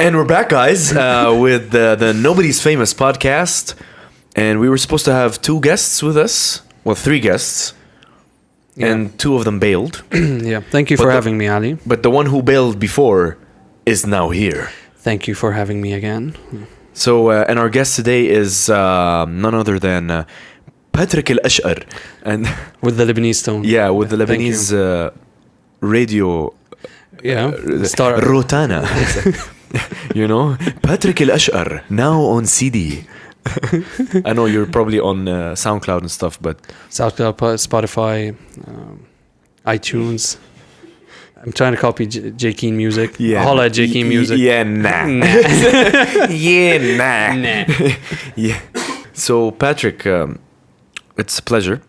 And we're back, guys, with the Nobody's Famous podcast. And we were supposed to have 2 guests with us. Well, 3 guests. Yeah. And 2 of them bailed. Yeah, thank you for having me, Ali. But the one who bailed before is now here. Thank you for having me again. So, and our guest today is none other than Patrick Achkar. And with the Lebanese tone. Yeah, with the Lebanese radio. Star Rotana. You know? Patrick Achkar, now on CD. I know you're probably on SoundCloud and stuff, but... SoundCloud, Spotify, iTunes. I'm trying to copy J. Keen music. Yeah. Holla at J. Keen music. Yeah, nah. Yeah, nah. Yeah. So, Patrick, it's a pleasure.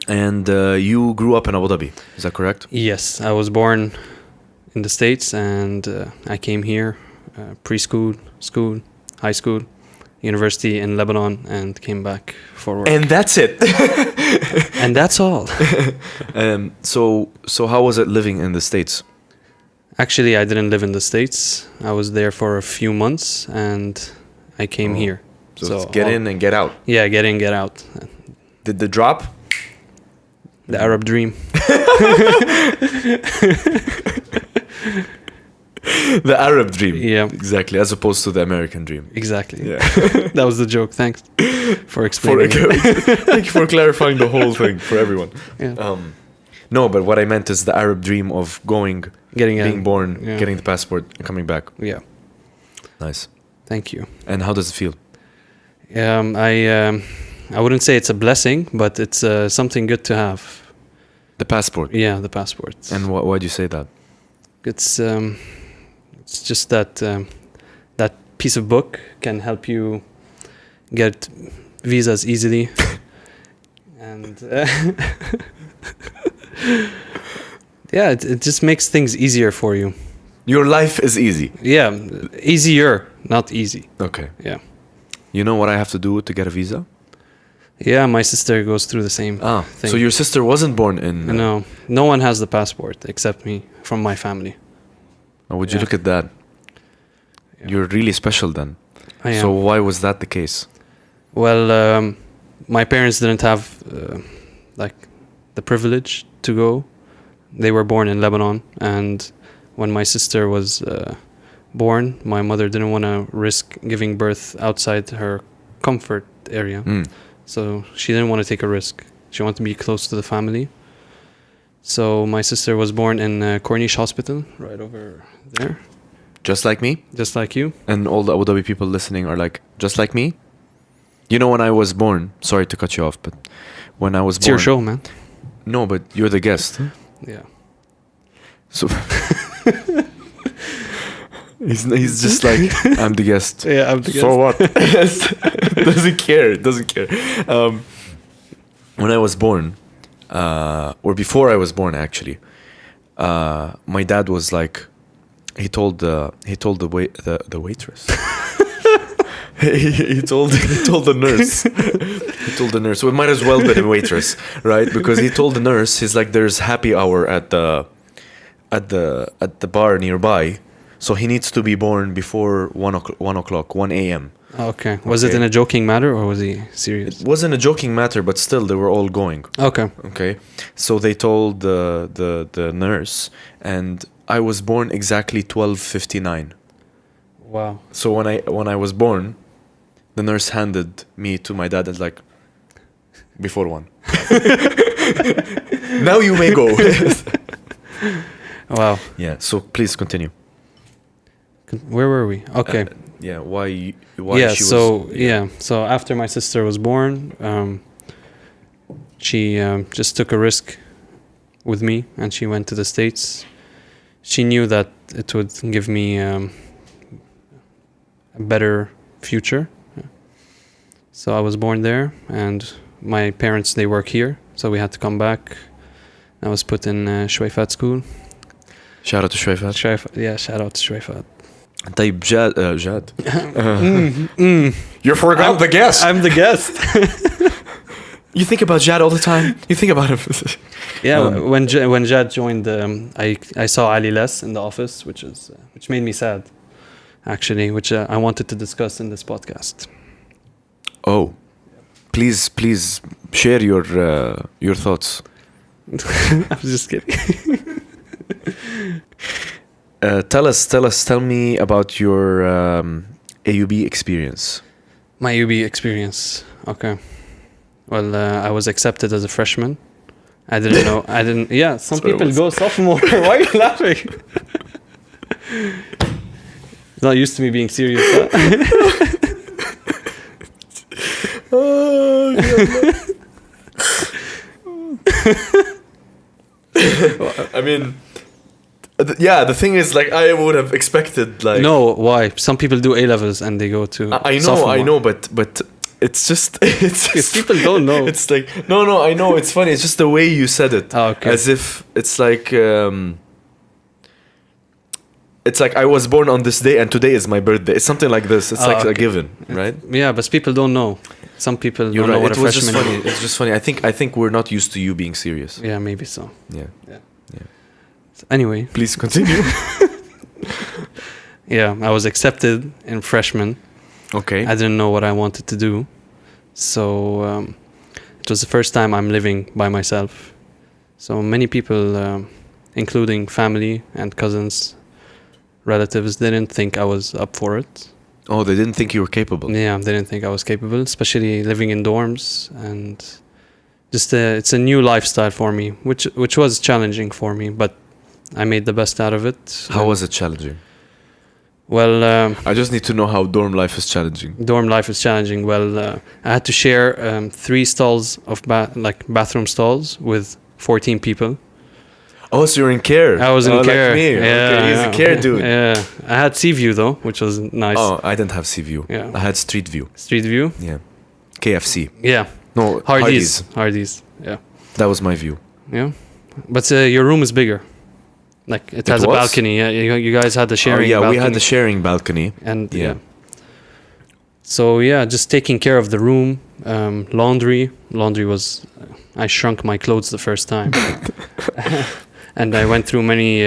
And you grew up in Abu Dhabi, is that correct? Yes, I was born in the States and I came here, preschool, school, high school, university in Lebanon, and came back for work. And that's it. And that's all. So how was it living in the States? Actually, I didn't live in the States. I was there for a few months and I came here. So it's get in and get out. Yeah, get in, get out. Did the drop? The Arab dream. The Arab dream. Yeah. Exactly, as opposed to the American dream. Exactly. Yeah. That was the joke. Thanks for explaining. Thank you for clarifying the whole thing for everyone. Yeah. No, but what I meant is the Arab dream of being born, yeah. getting the passport, and coming back. Yeah. Nice. Thank you. And how does it feel? I wouldn't say it's a blessing, but it's something good to have. The passport? Yeah, the passport. And why do you say that? It's just that that piece of book can help you get visas easily. And yeah, it just makes things easier for you. Your life is easy. Yeah, easier, not easy. Okay. Yeah. You know what I have to do to get a visa? Yeah, my sister goes through the same thing. So your sister wasn't born in... No one has the passport except me from my family. Oh, would you look at that? Yeah. You're really special then. I am. So why was that the case? Well, my parents didn't have the privilege to go. They were born in Lebanon, and when my sister was born, my mother didn't want to risk giving birth outside her comfort area. So she didn't want to take a risk. She wanted to be close to the family. So my sister was born in Corniche Hospital, right over there. Just like me? Just like you. And all the Abu Dhabi people listening are like, just like me? You know, when I was born, sorry to cut you off, but when I was born... It's your show, man. No, but you're the guest. Yeah. So... He's just like, I'm the guest. Yeah, I'm the guest. So what? Doesn't care. When I was born, or before I was born, actually, my dad was like, he told the waitress. he told the nurse. He told the nurse. So it might as well be a waitress, right? Because he told the nurse, he's like, there's happy hour at the bar nearby. So he needs to be born before 1 o'clock, 1 a.m. Okay. Was it in a joking matter or was he serious? It wasn't a joking matter, but still they were all going. Okay. So they told the nurse, and I was born exactly 12:59. Wow. So when I was born, the nurse handed me to my dad and like, before 1. Now you may go. Wow. Yeah. So please continue. Where were we? Okay. Why yeah, she so was... So after my sister was born, she just took a risk with me and she went to the States. She knew that it would give me a better future. So I was born there, and my parents, they work here, so we had to come back. I was put in Shweifat school. Shout out to Shweifat. Yeah, shout out to Shweifat. طيب جاد you forgot the guest. I'm the guest. You think about Jad all the time. You think about him. Yeah, when Jad joined, I saw Ali less in the office, which made me sad. actually, which I wanted to discuss in this podcast. Oh, please share your thoughts. I'm just kidding. Tell me about your AUB experience. My UB experience. Okay. Well, I was accepted as a freshman. I didn't know. I didn't. Yeah, some That's what it people was. go sophomore. Why are you laughing? It's not used to me being serious. Huh? I mean, yeah. The thing is, like, I would have expected, like, No, why? Some people do A levels and they go to. I sophomore. know, but it's just it's Because just, people don't know. It's like no, I know it's funny. It's just the way you said it, Ah, okay. as if it's like I was born on this day and today is my birthday. It's something like this. It's Ah, like a okay. given, right? Yeah, but people don't know. Some people You're don't know right. what It a was just freshman funny. is. It's just funny. I think we're not used to you being serious. Yeah, maybe so. Yeah. So anyway, Please continue. yeah, I was accepted in freshman. Okay. I didn't know what I wanted to do. So it was the first time I'm living by myself. So many people, including family and cousins, relatives, didn't think I was up for it. Oh, they didn't think you were capable. Yeah, they didn't think I was capable, especially living in dorms. And just it's a new lifestyle for me, which was challenging for me, but I made the best out of it. How was it challenging? Well, I just need to know how dorm life is challenging. dorm life is challenging. Well, I had to share 3 stalls of bathroom stalls with 14 people. Oh, so you're in care. I was in care. Like me. Yeah, Okay, he's yeah. a care dude. Yeah, I had sea view though, which was nice. Oh, I didn't have sea view. Yeah. I had street view. Street view. Yeah. KFC. Yeah, No, Hardee's. Hardee's. Hardee's. Yeah, That was my view. yeah. But your room is bigger. Like it has a was? balcony. Yeah, you guys had the sharing. Oh, yeah, balcony. we had the sharing balcony. And Yeah. yeah. So yeah, just taking care of the room. Laundry was. I shrunk my clothes the first time, and I went through many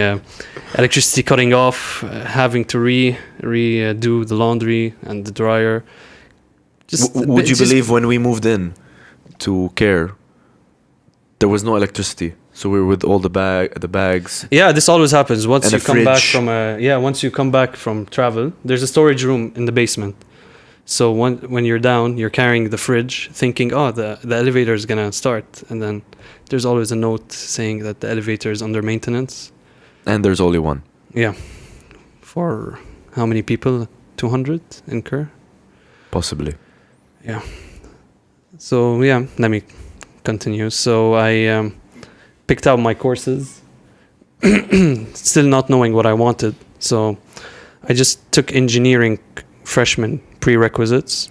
electricity cutting off, having to redo the laundry and the dryer. Would you believe when we moved in to care, there was no electricity? So we were with all the bags. Yeah, this always happens once And you a come back fridge. from once you come back from travel. There's a storage room in the basement. So when you're down, you're carrying the fridge, thinking, oh, the elevator is gonna start, and then there's always a note saying that the elevator is under maintenance. And there's only one. Yeah, for how many people? 200 in Kerr. Possibly. Yeah. So yeah, let me continue. So I picked out my courses, still not knowing what I wanted. So I just took engineering freshman prerequisites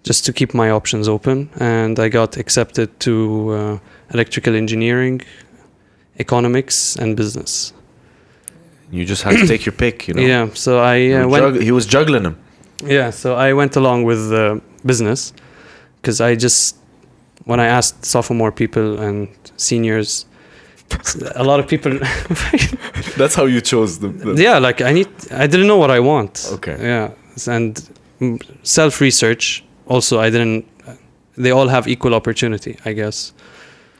just to keep my options open, and I got accepted to electrical engineering, economics, and business. You just had to take your pick, you know. Yeah. So I went. He was juggling them. Yeah, so I went along with business because when I asked sophomore people and seniors, a lot of people, That's how you chose them. yeah, like I didn't know what I want. Okay. Yeah, and self-research also, they all have equal opportunity, I guess.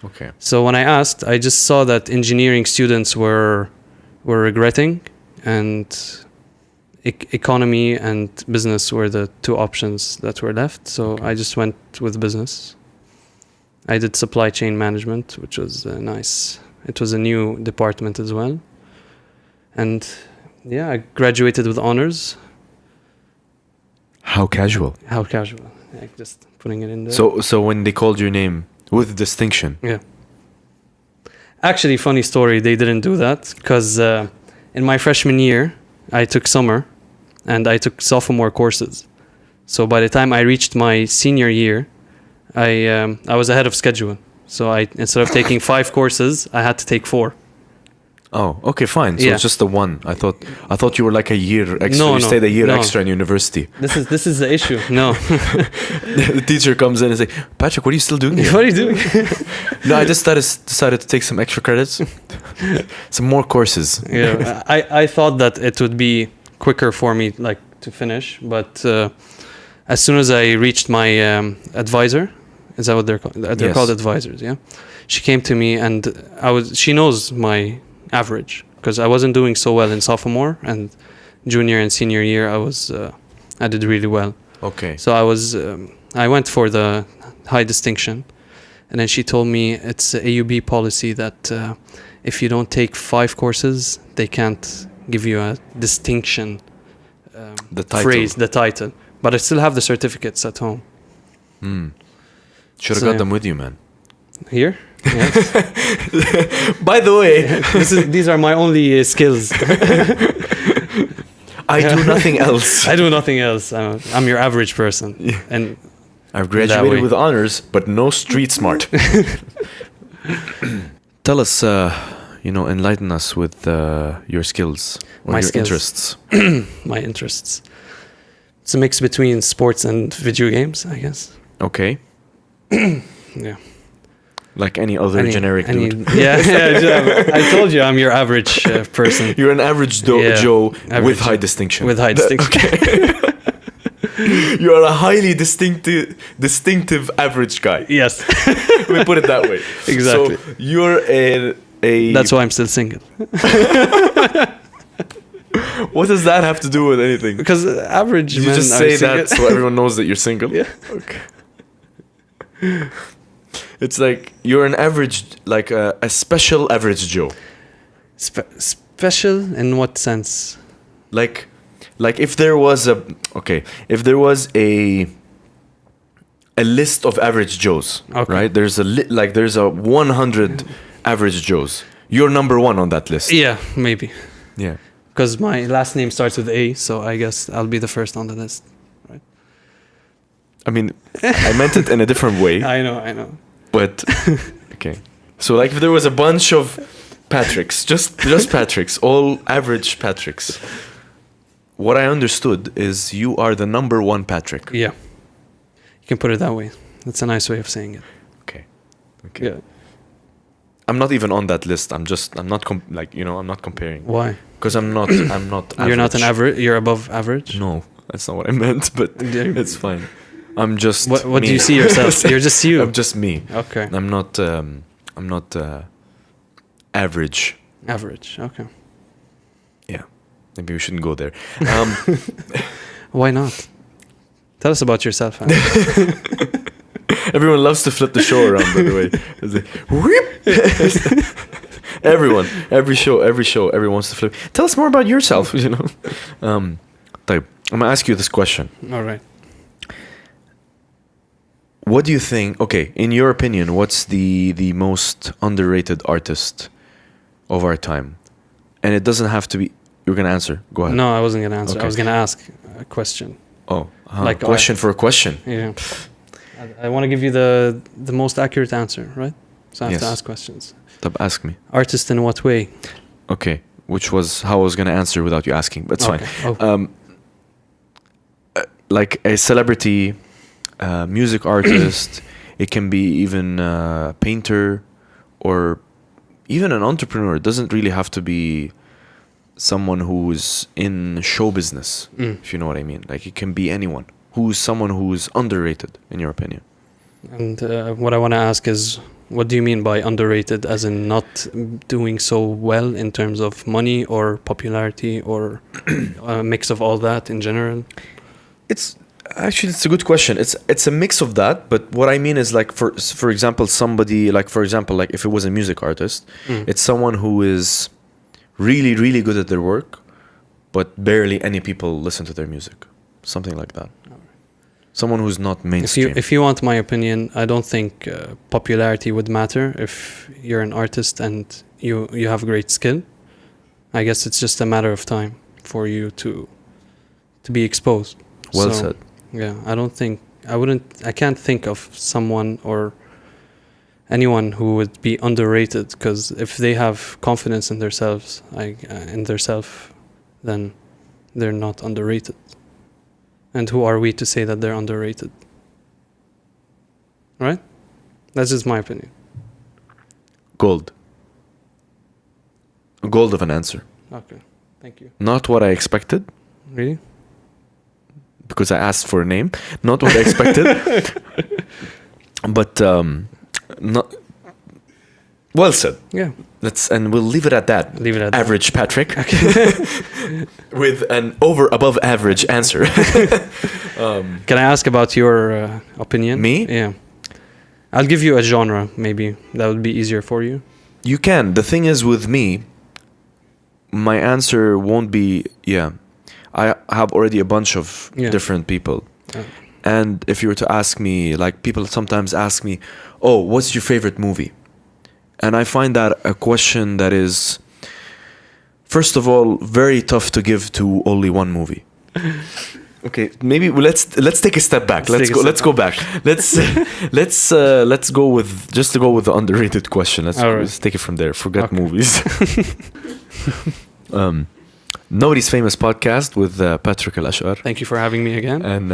Okay. So when I asked, I just saw that engineering students were regretting, and economy and business were the 2 options that were left. So I just went with business. I did supply chain management, which was nice. It was a new department as well. And yeah, I graduated with honors. How casual. How casual. Like just putting it in there. So when they called your name with distinction. Yeah. Actually, funny story, they didn't do that because in my freshman year, I took summer and I took sophomore courses. So by the time I reached my senior year, I was ahead of schedule. So instead of taking 5 courses, I had to take 4. Oh, okay, fine. So Yeah. it's just the one. I thought you were like a year extra. No, You no, stayed a year no. extra in university. This is the issue. No. The teacher comes in and say, Patrick, what are you still doing here? What are you doing? No, I just decided to take some extra credits. Some more courses. Yeah, I thought that it would be quicker for me, like to finish, but as soon as I reached my advisor, is that what they're called? They're Yes. called advisors, yeah. She came to me, and she knows my average because I wasn't doing so well in sophomore, and junior and senior year I did really well. Okay. So I went for the high distinction, and then she told me it's a AUB policy that if you don't take 5 courses, they can't give you a distinction The title. phrase, the title. But I still have the certificates at home. Should have So, got yeah. them with you, man. Here? Yes. By the way, These are my only skills. I do nothing else. I do nothing else. I'm your average person. Yeah. And I've that way. graduated with honors, but no street smart. Tell us, enlighten us with your skills or My your skills. interests. my interests. It's a mix between sports and video games, I guess. Okay. Yeah. Like any other generic dude. Yeah. I told you I'm your average person You're an average Yeah, Joe average with high Joe. distinction. with high distinction. You are a highly distinctive average guy. Yes. We put it that way. Exactly. So you're a. That's why I'm still single. What does that have to do with anything? Because average You men just are say single. that so everyone knows that you're single. Yeah. Okay. It's like you're an average, like a special average Joe. Special in what sense? Like if there was a list of average Joes, Okay. right? There's a 100 average Joes. You're number 1 on that list. Yeah, maybe. Yeah. Because my last name starts with A, so I guess I'll be the first on the list. I mean, I meant it in a different way, I know. but okay. So like if there was a bunch of Patricks, just Patricks, all average Patricks. What I understood is you are the number 1 Patrick. Yeah. You can put it that way. That's a nice way of saying it. Okay. Yeah. I'm not even on that list. I'm not comparing. Why? Because I'm not average. You're not an average. You're above average. No, that's not what I meant, but Yeah. it's fine. I'm just What me. do you see yourself? You're just you. I'm just me. Okay. I'm not average. Average. Okay. Yeah. Maybe we shouldn't go there. Why not? Tell us about yourself. Anna. Everyone loves to flip the show around, by the way. It's like, whoop. Everyone, every show, everyone wants to flip. Tell us more about yourself, طيب, I'm gonna ask you this question. All right. What do you think? Okay, in your opinion, what's the most underrated artist of our time? And it doesn't have to be. You're gonna answer. Go ahead. No, I wasn't gonna answer. Okay. I was gonna ask a question. Oh, Like question for a question. Yeah. I want to give you the most accurate answer, right? So I have to Yes. ask questions. طب ask me. Artist in what way? Okay, which was how I was gonna answer without you asking, but it's Okay. fine. Oh. Like a celebrity, music artist. It can be even a painter or even an entrepreneur. It doesn't really have to be someone who's in show business, if you know what I mean. Like it can be anyone who's someone who's underrated, in your opinion. And what I want to ask is, what do you mean by underrated, as in not doing so well in terms of money or popularity or a mix of all that in general? It's a good question. It's a mix of that, but what I mean is like for example, somebody like if it was a music artist, it's someone who is really, really good at their work, but barely any people listen to their music. Something like that. Someone who's not mainstream. If you want my opinion, I don't think popularity would matter if you're an artist and you have great skill. I guess it's just a matter of time for you to be exposed. Well said. Yeah, I can't think of someone or anyone who would be underrated, because if they have confidence in themselves, then they're not underrated. And who are we to say that they're underrated? Right? That's just my opinion. Gold of an answer. Okay, thank you. Not what I expected, Really? because I asked for a name, not what I expected. But not well said. Yeah. And we'll leave it at that. Leave it at that. Average Patrick. With an above average answer. Can I ask about your opinion? Me? Yeah. I'll give you a genre, maybe. That would be easier for you. You can. The thing is with me, my answer won't be, I have already a bunch of different people. And if you were to ask me, like people sometimes ask me, oh, what's your favorite movie? And I find that a question that is, first of all, very tough to give to only one movie. Okay, maybe let's take a step back. Let's go back. Let's go with the underrated question. Let's take it from there. Forget movies. Nobody's Famous podcast with Patrick Achkar. Thank you for having me again. And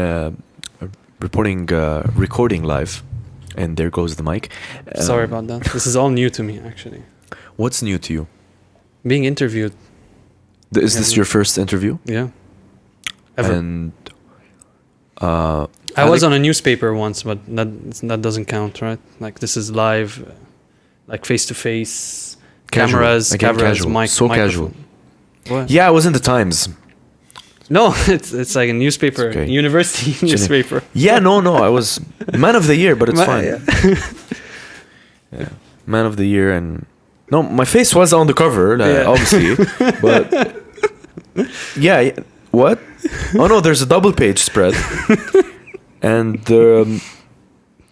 recording live. And there goes the mic. Sorry about that. This is all new to me, actually. What's new to you? Being interviewed. Is this your first interview? Yeah. Ever. And I was on a newspaper once, but that doesn't count, right? Like this is live, like face to face, cameras, mic. So microphone. casual. What? Yeah, I was in the Times. No, it's like a newspaper, okay. University newspaper. Yeah, no, I was Man of the Year, but it's fine. Yeah, Man of the Year, and no, my face was on the cover, obviously, but yeah, what? Oh no, there's a double page spread, and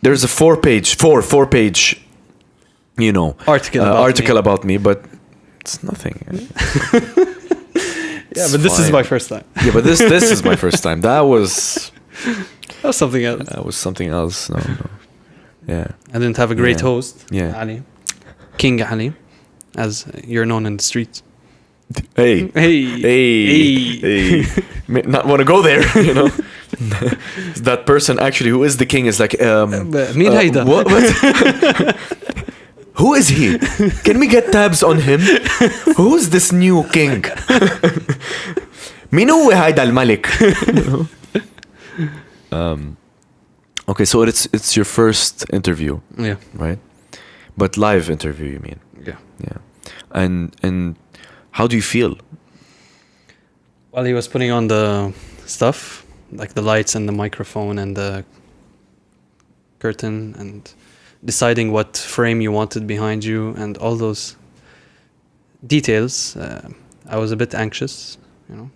there's a four page, article about me, but it's nothing. Yeah, but this is my first time. Yeah, but this is my first time. That was something else. That was something else. No. Yeah. I didn't have a great host. Yeah. Ali. King Ali, as you're known in the streets. Hey. Not want to go there, you know. That person actually who is the king is like مين هيدا? What? Who is he? Can we get tabs on him? Who's this new king? مين هو هيدا الملك? Okay, so it's your first interview. Yeah. Right? But live interview, you mean? Yeah. Yeah. And how do you feel? Well, he was putting on the stuff, like the lights and the microphone and the curtain, and deciding what frame you wanted behind you and all those details. I was a bit anxious, you know.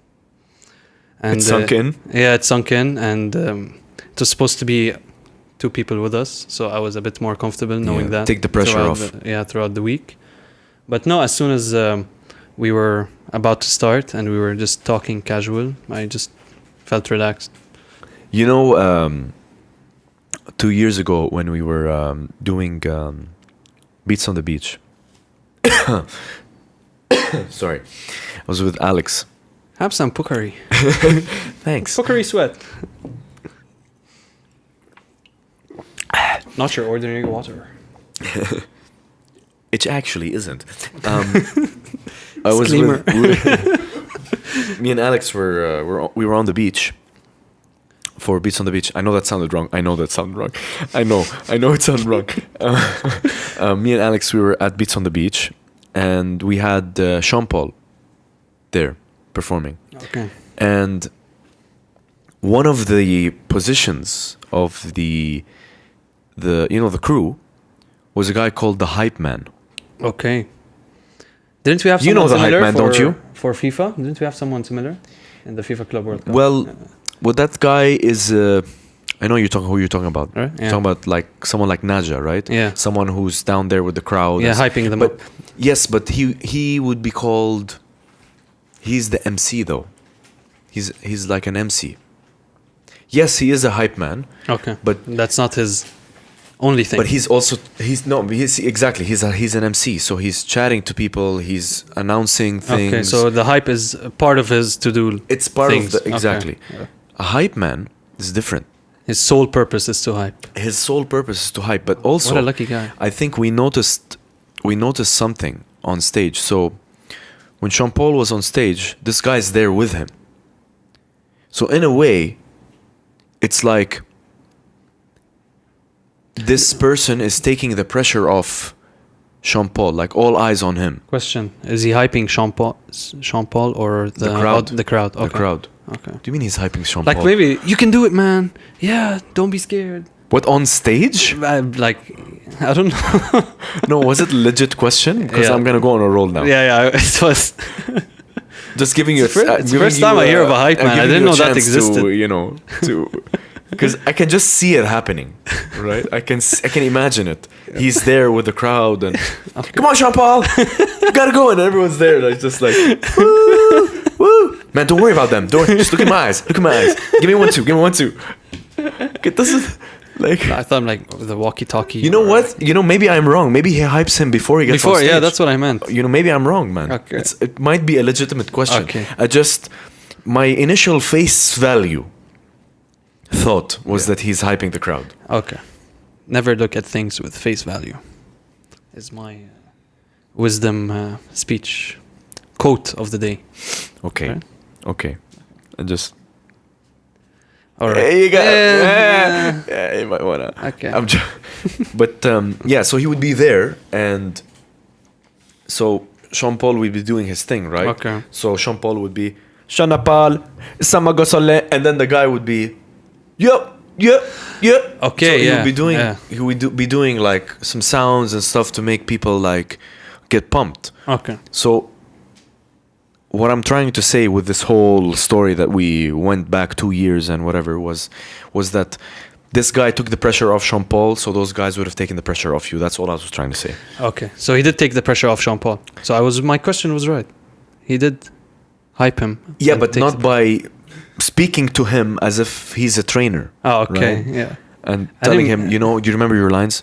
And it sunk in? Yeah, it sunk in, and it was supposed to be 2 people with us, so I was a bit more comfortable knowing that. Take the pressure off. Throughout the week. But no, as soon as we were about to start and we were just talking casual, I just felt relaxed. You know, 2 years ago when we were doing Beats on the Beach. Sorry. I was with Alex. Have some Pukari. Thanks. Pukari sweat. Not your ordinary water. It actually isn't. I was with, me and Alex were on the beach for Beats on the Beach. I know that sounded wrong. I know it sounded wrong. Me and Alex, we were at Beats on the Beach, and we had Sean Paul there performing. Okay. And one of the positions of the crew was a guy called the Hype Man. Okay. Didn't we have someone the similar Hype Man, don't you? For FIFA? Didn't we have someone similar in the FIFA Club World Cup? Well, that guy is I know who you're talking about. Right? Yeah. You're talking about like someone like Naja, right? Yeah. Someone who's down there with the crowd. Yeah, hyping them up. Yes, but he would be called. He's the MC though. He's like an MC. Yes, he is a hype man. Okay. But that's not his only thing. But he's an MC, so he's chatting to people, he's announcing things. Okay, so the hype is part of his to-do. It's part things. of exactly. Okay. A hype man is different. His sole purpose is to hype. But also, what a lucky guy. I think we noticed something on stage. So when Sean Paul was on stage, this guy's there with him. So in a way, it's like this person is taking the pressure off Sean Paul, like all eyes on him. Question: is he hyping Sean Paul or the crowd? The crowd. Okay. The crowd. Okay. Do you mean he's hyping Sean Like Paul? maybe you can do it, man. Yeah, don't be scared. What, on stage? Like, I don't know. No, was it a legit question? Because Yeah. I'm gonna go on a roll now. Yeah, it was. Just giving you. It's the first time I hear of a hype man. I didn't know that existed. Because I can just see it happening, right? I can imagine it. He's there with the crowd and come on, Sean Paul, you gotta go, and everyone's there, like just like woo, woo. Man, don't worry about them. Just look at my eyes. Look at my eyes. Give me 1, 2. Give me 1, 2. It doesn't like. I thought like the walkie-talkie. You know what? Maybe I'm wrong. Maybe he hypes him before he gets on stage. Yeah, that's what I meant. Maybe I'm wrong, man. Okay. It might be a legitimate question. Okay. My initial face value thought was that he's hyping the crowd. Okay. Never look at things with face value. Is my wisdom speech quote of the day. Okay. Right? Okay. And just. All right. Hey, you got Yeah. you might wanna. Okay. But yeah, so he would be there, and so Sean Paul would be doing his thing, right? Okay. So Sean Paul would be Sean Paul, Samagosole, and then the guy would be, yep. Okay. So he yeah. would be doing. Yeah. He would be doing like some sounds and stuff to make people like get pumped. Okay. So what I'm trying to say with this whole story that we went back 2 years and whatever was that this guy took the pressure off Sean Paul, so those guys would have taken the pressure off you. That's all I was trying to say. Okay. So he did take the pressure off Sean Paul. So my question was right. He did hype him. Yeah, and but take not by speaking to him as if he's a trainer. Oh, okay. Right? Yeah. And telling him, do you remember your lines?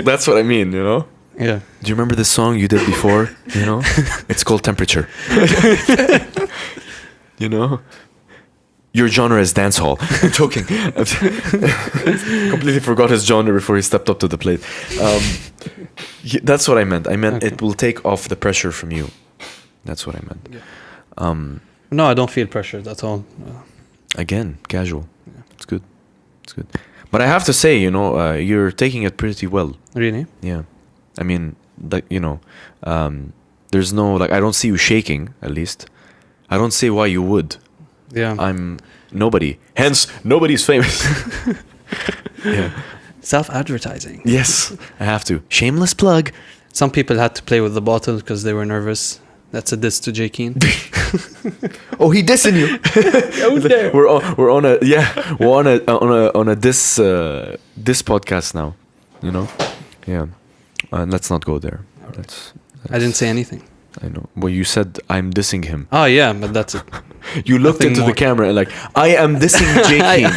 That's what I mean, Yeah. Do you remember this song you did before? It's called Temperature. Your genre is dancehall. I'm joking. Completely forgot his genre before he stepped up to the plate. That's what I meant. I meant it will take off the pressure from you. That's what I meant. Yeah. No, I don't feel pressured at all. Again, casual. Yeah. It's good. But I have to say, you're taking it pretty well. Really? Yeah. I mean, there's no, I don't see you shaking, at least. I don't see why you would. Yeah. I'm nobody. Hence, nobody's famous. Yeah. Self-advertising. Yes, I have to. Shameless plug. Some people had to play with the bottle because they were nervous. That's a diss to J. Keen. Oh, he dissing you. We're on a diss podcast now. Yeah. Let's not go there. That's I didn't say anything. I know. Well, you said I'm dissing him. Oh yeah, but that's it. You looked Nothing into more. the camera and I am dissing J. Keen.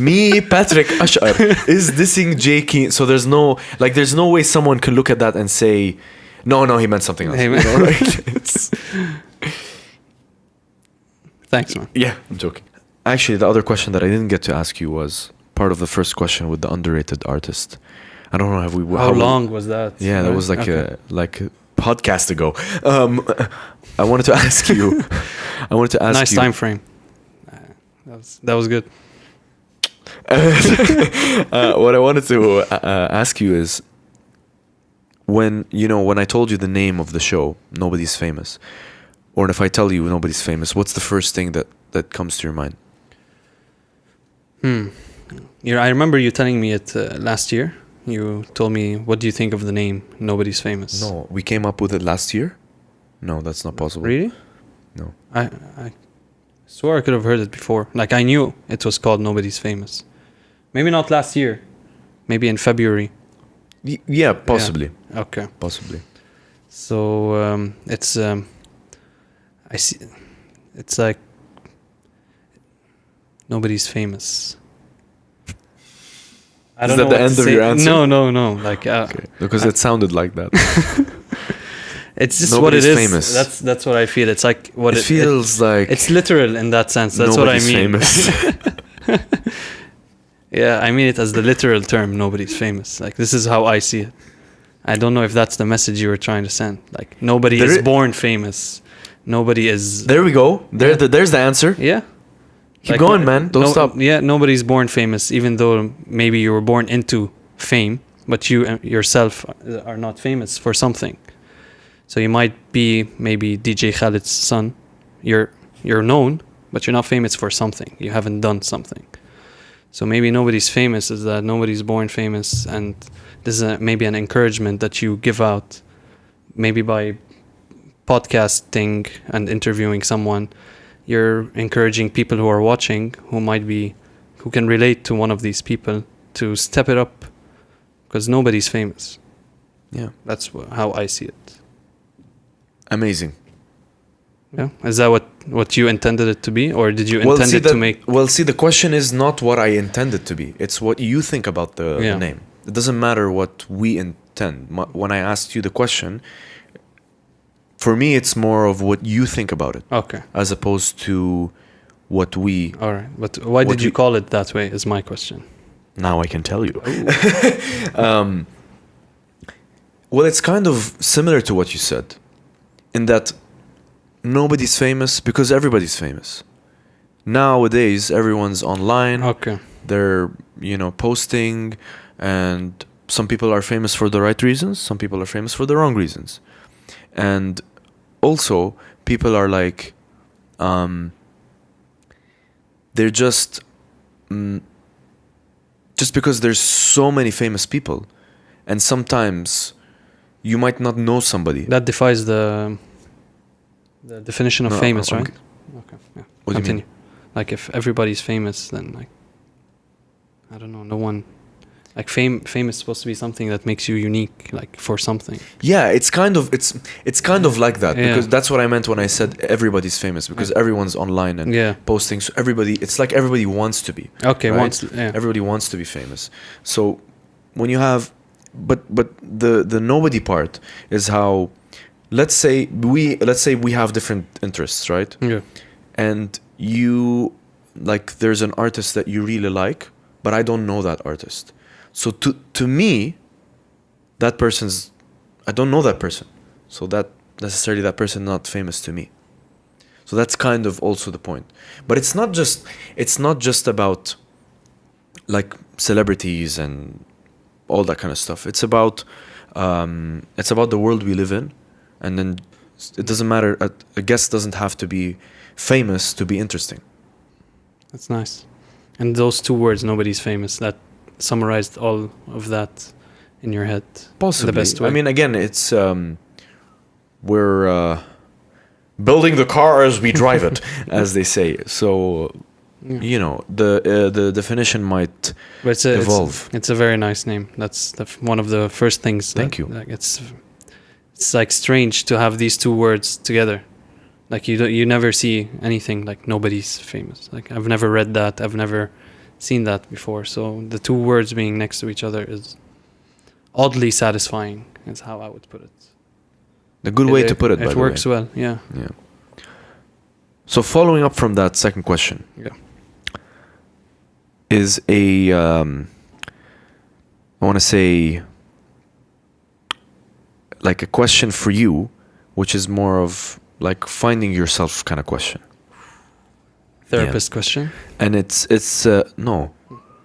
Me, Patrick Achkar, is dissing J. Keen. So there's no way someone can look at that and say, no, he meant something else. Hey, Thanks, man. Yeah, I'm joking. Actually, the other question that I didn't get to ask you was part of the first question with the underrated artist. I don't know. How long was that? Yeah, that was like a podcast ago. I wanted to ask you. Nice time frame. That was good. What I wanted to ask you is when I told you the name of the show, Nobody's Famous, or if I tell you Nobody's Famous, what's the first thing that comes to your mind? I remember you telling me it last year. You told me, what do you think of the name Nobody's Famous? No, we came up with it last year? No, that's not possible. Really? No. I swore I could have heard it before. I knew it was called Nobody's Famous. Maybe not last year. Maybe in February. Yeah, possibly. Yeah. Okay. Possibly. So it's I see. It's like Nobody's Famous. I don't know. Is that the end of your answer? No. Okay. Because it sounded like that. It's just Nobody's what it is. famous. That's what I feel. It's like what it feels like. It's literal in that sense. That's what I mean. Famous. Yeah, I mean it as the literal term. Nobody's famous. This is how I see it. I don't know if that's the message you were trying to send. Nobody is born famous. Nobody is. There we go. There's the answer. Yeah. Keep going, man. Don't stop. Yeah, nobody's born famous, even though maybe you were born into fame, but you yourself are not famous for something. So you might be maybe DJ Khaled's son. You're known, but you're not famous for something. You haven't done something. So maybe nobody's famous is that nobody's born famous, and this is maybe an encouragement that you give out, maybe by podcasting and interviewing someone. You're encouraging people who are watching, who can relate to one of these people, to step it up, because nobody's famous. Yeah. That's how I see it. Amazing. Yeah. Is that what you intended it to be, or did you intend it to make? Well, see, the question is not what I intended to be. It's what you think about the name. It doesn't matter what we intend. When I asked you the question, for me, it's more of what you think about it. Okay. As opposed to what we... All right. But why did you call it that way is my question. Now I can tell you. Well, it's kind of similar to what you said, in that nobody's famous because everybody's famous. Nowadays, everyone's online. Okay. They're, posting, and some people are famous for the right reasons. Some people are famous for the wrong reasons. And also, people are like, they're just because there's so many famous people, and sometimes you might not know somebody. That defies the definition of famous, right? Okay. Yeah. What do you mean? Like, if everybody's famous, then like, I don't know, no one. Like, fame is supposed to be something that makes you unique, like, for something. Yeah, it's kind of like that, because that's what I meant when I said everybody's famous, because everyone's online and posting. So it's like everybody wants to be. Okay, right? Everybody wants to be famous. So when you have, but the nobody part is how, let's say we have different interests, right? Yeah. And there's an artist that you really like, but I don't know that artist. So to me, I don't know that person. So that necessarily that person not famous to me. So that's kind of also the point. But it's not just about like celebrities and all that kind of stuff. It's about the world we live in, and then it doesn't matter. A guest doesn't have to be famous to be interesting. That's nice. And those two words, nobody's famous, that summarized all of that in your head. Possibly. The best way. I mean, again, it's we're building the car as we drive it, as they say. So the definition might evolve. It's a very nice name. That's one of the first things. Thank you. Like, it's like strange to have these two words together. Like, you never see anything like nobody's famous. Like, I've never read that. I've never seen that before. So the two words being next to each other is oddly satisfying. Is how I would put it. A good way to put it. It works well. Yeah. Yeah. So following up from that second question. Yeah. Is I want to say, like, a question for you, which is more of like finding yourself kind of question. Therapist question. And it's no.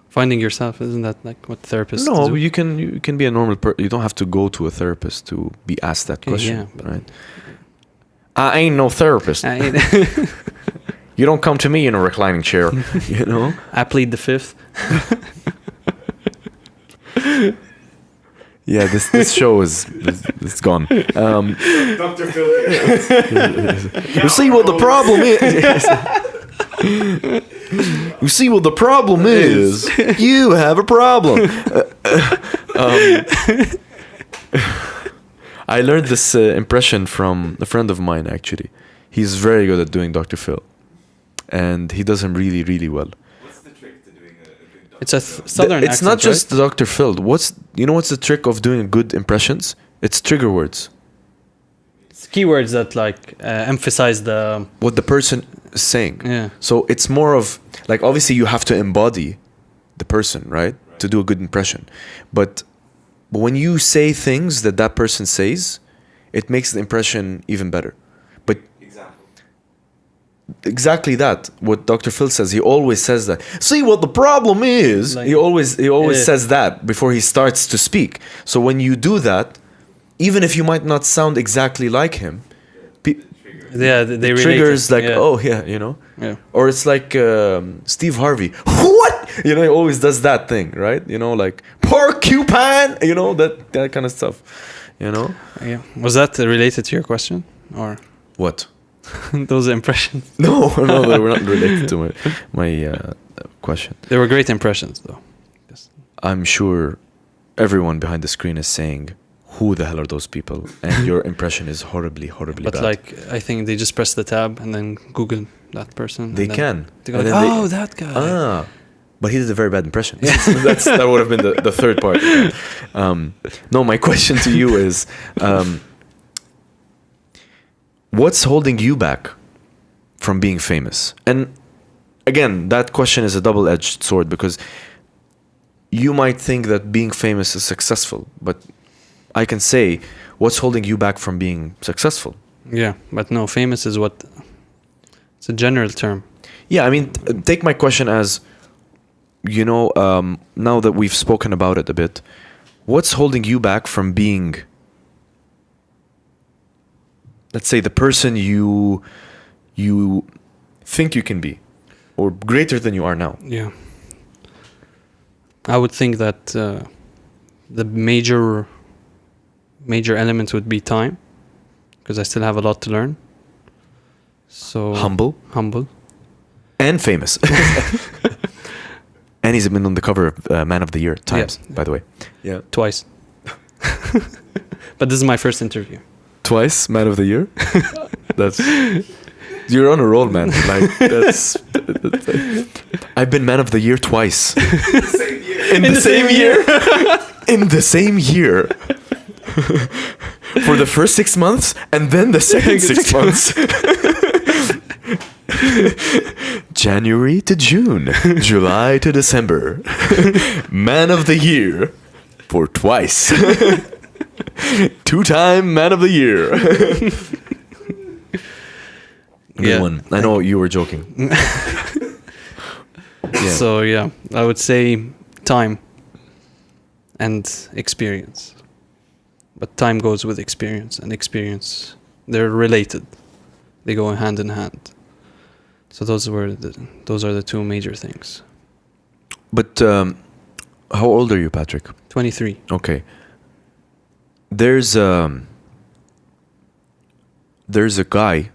Finding yourself, isn't that like what therapists No, do? you can be a normal person. You don't have to go to a therapist to be asked that question, right? I ain't no therapist. You don't come to me in a reclining chair, I plead the fifth. Yeah, this show is gone. Dr. Phil. You see what the problem is? You see what the problem is? You have a problem. I learned this impression from a friend of mine, actually. He's very good at doing Dr. Phil. And he does him really, really well. What's the trick to doing a good Dr. It's a Phil? southern accent, It's not just right? Dr. Phil. What's the trick of doing good impressions? It's trigger words. It's keywords that like emphasize the What the person is saying. Yeah. So it's more of, like, obviously you have to embody the person, right? To do a good impression. But when you say things that person says, it makes the impression even better. But Example. exactly that. What Dr. Phil says, he always says that. See, what the problem is, Like- he always Yeah. says that before he starts to speak. So when you do that, even if you might not sound exactly like him, Yeah, they relate triggers it. like, Yeah. oh yeah, you know. Yeah. Or it's like Steve Harvey. What? You know, he always does that thing, right? You know, like porcupine. You know, that kind of stuff. You know. Yeah. Was that related to your question or What? those impressions? No, they were not related to my question. They were great impressions, though. Yes. I'm sure everyone behind the screen is saying, "Who the hell are those people?" And your impression is horribly But bad. like, I think they just press the tab and then Google that person. They and then can. They go And like, then they- oh, that guy. Ah, but he did a very bad impression. That would have been the third part. No, my question to you is, what's holding you back from being famous? And again, that question is a double-edged sword because you might think that being famous is successful, but I can say, what's holding you back from being successful? Yeah, but no, famous is what. It's a general term. Yeah, I mean, take my question as, you know, now that we've spoken about it a bit, what's holding you back from being, let's say, the person you think you can be, or greater than you are now? Yeah. I would think that the major element would be time, because I still have a lot to learn. So Humble humble. and famous. And he's been on the cover of Man of the Year times, by the way. Yeah. Twice. But this is my first interview. Twice Man of the Year? That's... You're on a roll, man. Like, that's... I've been Man of the Year twice. Same year. In the same year? In the same year. For the first 6 months and then the second 6 months. January to June, July to December. Man of the Year for twice. 2-time Man of the Year. Good Yeah. one. I know you were joking. Yeah. So yeah, I would say time and experience. But time goes with experience, and experience, they're related. They go hand in hand. So those are the two major things. But how old are you, Patrick? 23. Okay. There's a guy.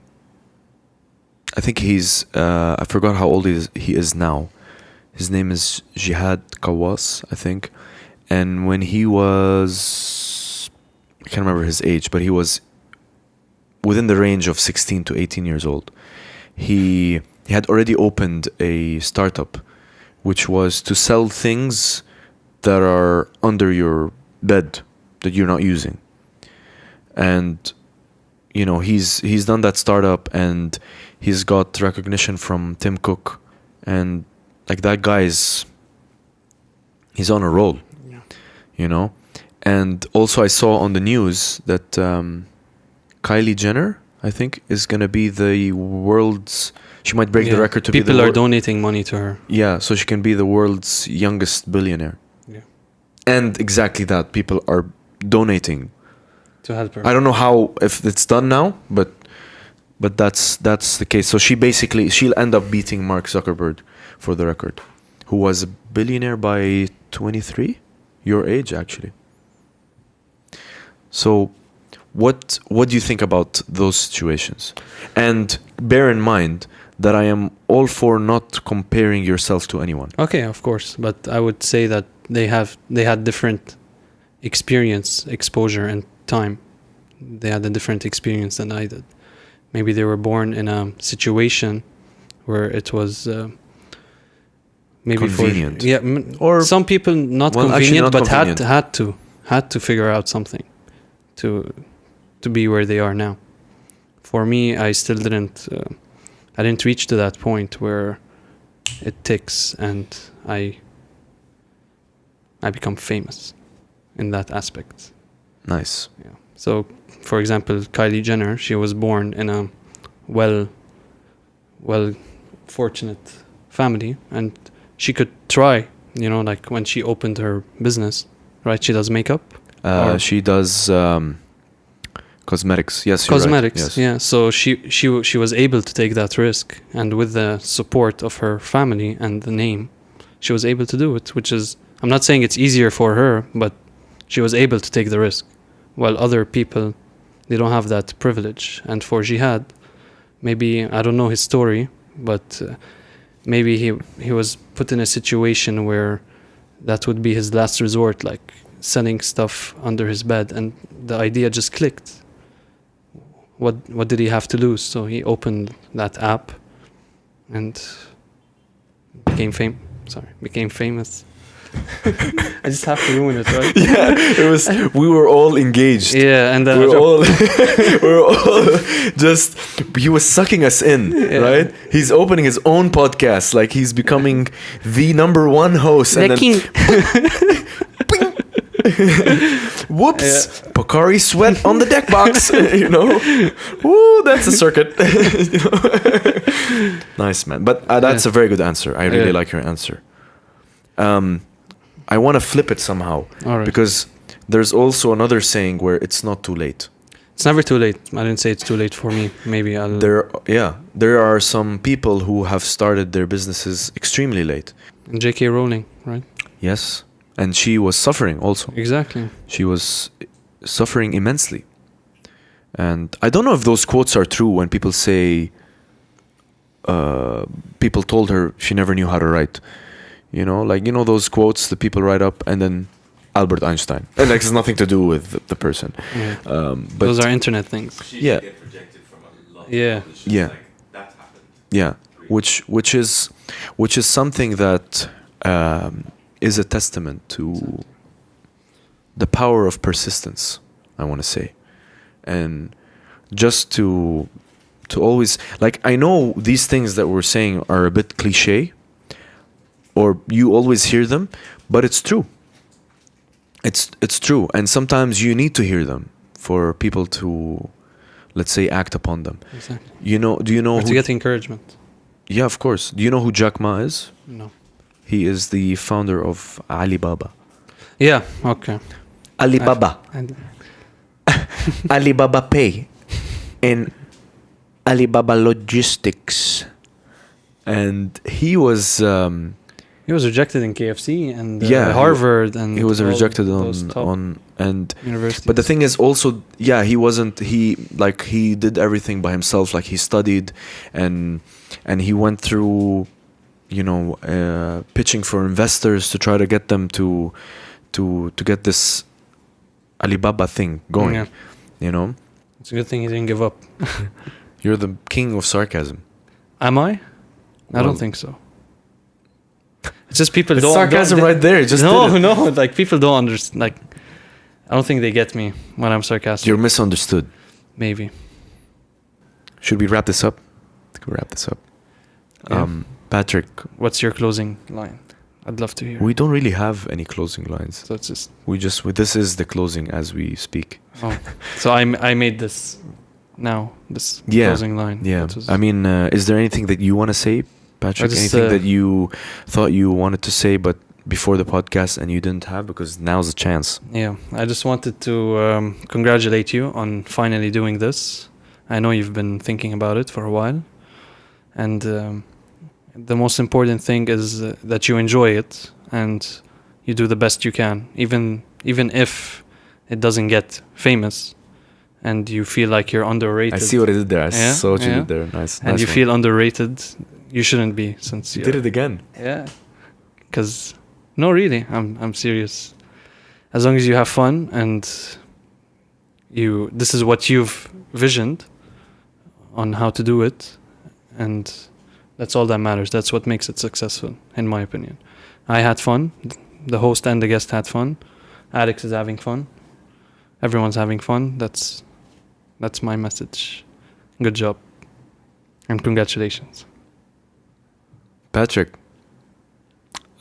I think he's I forgot how old he is now. His name is Jihad Kawas, I think. And when he was, I can't remember his age, but he was within the range of 16 to 18 years old. He had already opened a startup, which was to sell things that are under your bed that you're not using. And you know, he's done that startup, and he's got recognition from Tim Cook, and like that guy he's on a roll. Yeah. You know. And also I saw on the news that Kylie Jenner, I think, is gonna be the world's. She might break the record to be the. People are donating money to her. Yeah, so she can be the world's youngest billionaire. Yeah. And exactly that, people are donating. To help her. I don't know how, if it's done now, but that's the case. So she'll end up beating Mark Zuckerberg for the record, who was a billionaire by 23, your age actually. So what do you think about those situations? And bear in mind that I am all for not comparing yourself to anyone. Okay, of course, but I would say that they had different experience, exposure, and time. They had a different experience than I did. Maybe they were born in a situation where it was maybe convenient. or some people not Well, actually convenient, not but convenient. had to figure out something to be where they are now. For me, I still didn't. I didn't reach to that point where it ticks and I become famous in that aspect. Nice. Yeah. So, for example, Kylie Jenner, she was born in a well fortunate family, and she could try, you know, like when she opened her business, right? She does makeup. Or- She does cosmetics. Yes, you're right. Cosmetics. Yes. Yeah. So she was able to take that risk, and with the support of her family and the name, she was able to do it. Which is, I'm not saying it's easier for her, but she was able to take the risk, while other people, they don't have that privilege. And for Jihad, maybe I don't know his story, but maybe he was put in a situation where that would be his last resort, like selling stuff under his bed, and the idea just clicked. What did he have to lose? So he opened that app and became famous. I just have to ruin it, right? Yeah, it was. We were all engaged. Yeah, and then we were all just. He was sucking us in, right? He's opening his own podcast, like he's becoming the #1 host, and then whoops, Pocari sweat on the deck box. You know, woo, that's a circuit. You know? Nice, man. But that's a very good answer. I really like your answer. I want to flip it somehow, because there's also another saying where it's not too late. It's never too late. I didn't say it's too late for me. Maybe I'll. There are some people who have started their businesses extremely late. And J.K. Rowling, right? Yes, and she was suffering also. Exactly. She was suffering immensely. And I don't know if those quotes are true when people say people told her she never knew how to write. You know, like, you know, those quotes that people write up and then Albert Einstein. And like, it's nothing to do with the person. Yeah. But those are internet things. She Yeah. get rejected from a lot of Yeah. colleges. Yeah. Like, that happened. Yeah, which is something that is a testament to the power of persistence, I want to say, and just to always, like, I know these things that we're saying are a bit cliche, or you always hear them, but it's true. It's true, and sometimes you need to hear them for people to, let's say, act upon them. Exactly. You know? Do you know Or to get encouragement. Yeah, of course. Do you know who Jack Ma is? No. He is the founder of Alibaba. Yeah. Okay. Alibaba. And Alibaba Pay. And Alibaba Logistics. And he was he was rejected in KFC and Yeah, Harvard, and he was all rejected those top on and universities. but the thing is also, he did everything by himself. Like, he studied and he went through, you know, pitching for investors to try to get them to get this Alibaba thing going. Yeah. You know, It's a good thing he didn't give up. you're the king of sarcasm. Am I? I Well- don't think so. It's just people It's don't. sarcasm don't, right there. Just no, did it. no. Like, people don't understand. Like, I don't think they get me when I'm sarcastic. You're misunderstood. Maybe. Should we wrap this up? I think we wrap this up. Yeah. Patrick, What's your closing line? I'd love to hear. we don't really have any closing lines. So it's just. This is the closing as we speak. Oh, so I made this now. This Yeah. closing line. Yeah. That was- I mean, is there anything that you want to say, Patrick? I just, Anything that you thought you wanted to say, but before the podcast and you didn't have? Because now's the chance. Yeah, I just wanted to congratulate you on finally doing this. I know you've been thinking about it for a while, and the most important thing is that you enjoy it and you do the best you can, even if it doesn't get famous, and you feel like you're underrated. I see what I did there. I Yeah, saw what you yeah. did there. Nice. and nice you one. feel underrated. You shouldn't be, since You you're, did it again. Yeah, because no, really, I'm serious. As long as you have fun and this is what you've visioned on how to do it, and that's all that matters. That's what makes it successful, in my opinion. I had fun. The host and the guest had fun. Alex is having fun. Everyone's having fun. That's my message. Good job, and congratulations. Patrick,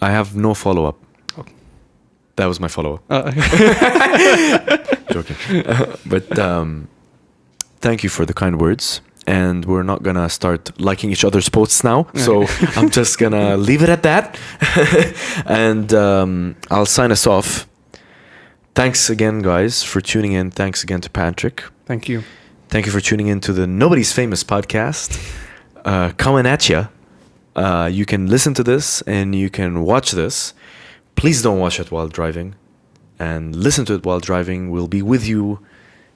I have no follow-up. Oh. That was my follow-up. Joking. But thank you for the kind words. and we're not gonna start liking each other's posts now. So I'm just gonna leave it at that, and I'll sign us off. Thanks again, guys, for tuning in. Thanks again to Patrick. Thank you. Thank you for tuning in to the Nobody's Famous podcast. Coming at you. You can listen to this and you can watch this. Please don't watch it while driving, and listen to it while driving. We'll be with you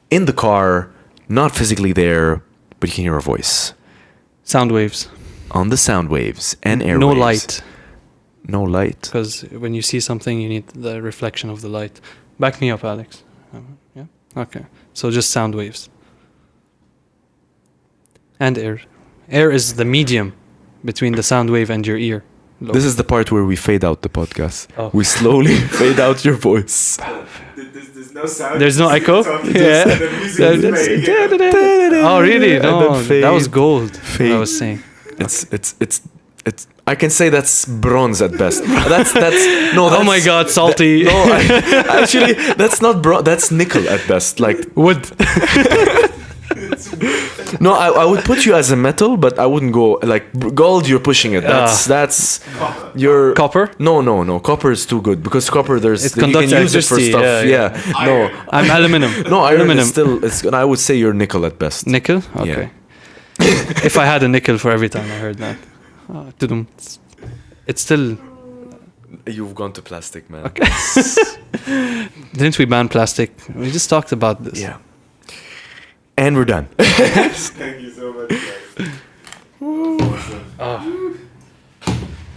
in the car, not physically there, but you can hear our voice Sound waves. on the sound waves and airwaves. No light. No light. Because when you see something, you need the reflection of the light. Back me up, Alex. Yeah? Okay. So just sound waves. And air. Air is the medium between the sound wave and your ear. This is the part where we fade out the podcast. Oh. We slowly fade out your voice. There's no sound. There's no echo? Yeah. Oh, really? And No, then that was fade. gold. What Fade. I was saying. It's I can say that's bronze at best. That's Oh my God, salty. Actually, that's not bronze. That's nickel at best. Like Wood. no, I would put you as a metal, but I wouldn't go like gold. You're pushing it. That's your Copper? No. Copper is too good because copper It you can conducts use it for electricity, stuff. yeah. No, I'm aluminum. no, iron aluminum. is still. I would say you're nickel at best. Nickel? Okay. If I had a nickel for every time I heard that. Tudum. It's still... You've gone to plastic, man. Okay. Didn't we ban plastic? We just talked about this. Yeah. And we're done. Thank you so much, guys.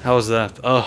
How was that? Oh.